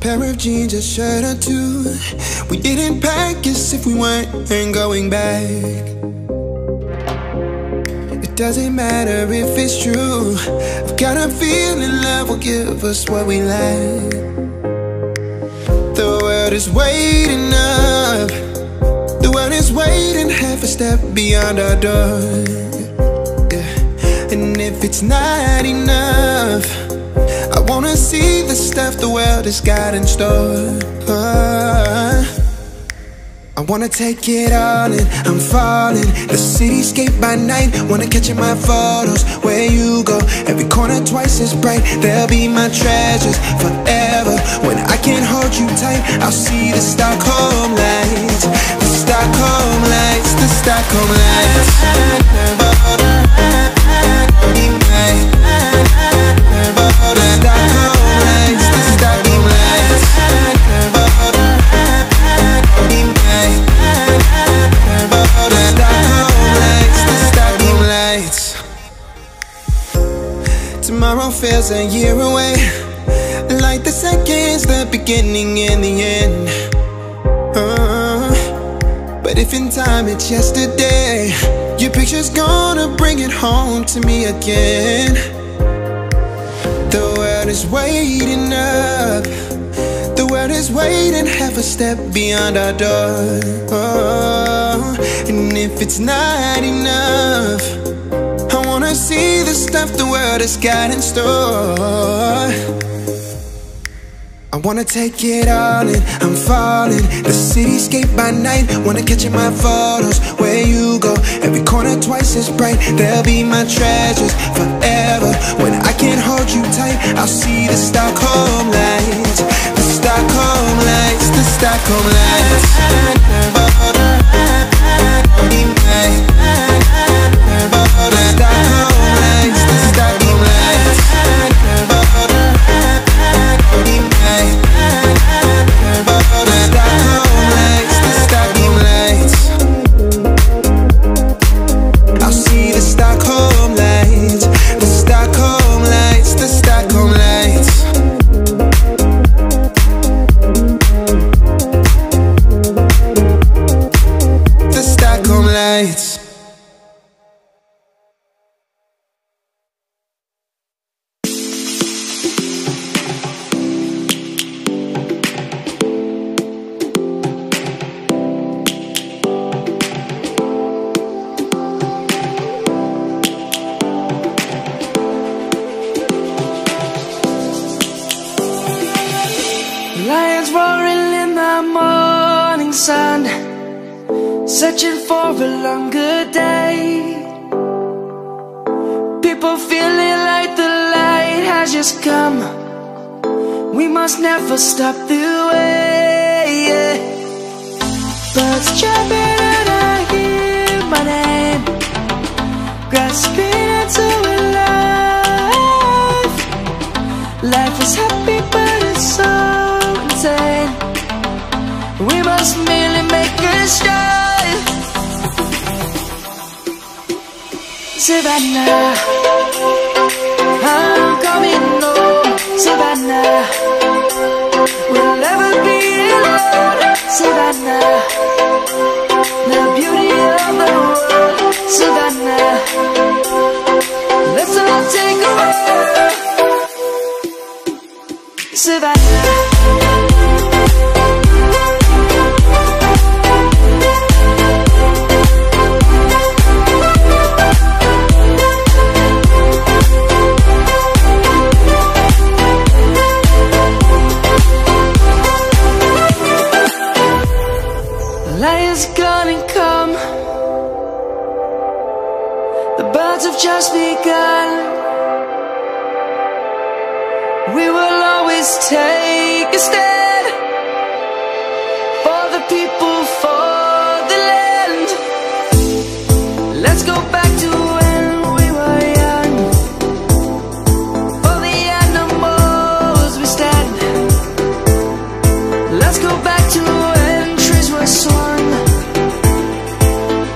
pair of jeans, a shirt or two. We didn't pack as if we weren't going back. It doesn't matter if it's true. I've got a feeling love will give us what we lack. The world is waiting up. The world is waiting half a step beyond our door. Yeah. And if it's not enough, I wanna see the stuff the world has got in store. I wanna take it all in, I'm falling. The cityscape by night, wanna catch in my photos. Where you go, every corner twice as bright. They'll be my treasures forever. When I can't hold you tight, I'll see the Stockholm lights. The Stockholm lights, the Stockholm lights. Tomorrow feels a year away, like the seconds, the beginning and the end. But if in time it's yesterday, your picture's gonna bring it home to me again. The world is waiting up. The world is waiting half a step beyond our door. And if it's not enough, I wanna see the stuff the world has got in store. I wanna take it all in, I'm falling. The cityscape by night, wanna catch in my photos. Where you go, every corner twice as bright. They'll be my treasures forever. When I can't hold you tight, I'll see the Stockholm lights. The Stockholm lights, the Stockholm lights. Searching for a longer day. People feeling like the light has just come. We must never stop the way, yeah. Birds jumping and I hear my name, grasping into a life. Life is happy but it's so insane. We must merely make a start. Savannah, I'm coming home. Savannah, we'll never be alone. Savannah, the beauty of the world. Savannah, let's all take a walk. Savannah. Lion's gonna come. The birds have just begun. We will always take a stand for the people, for the land. Let's go back to when we were young. For the animals we stand. Let's go back to when trees were swung.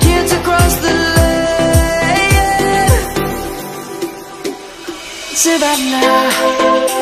Kids across the land. Savannah.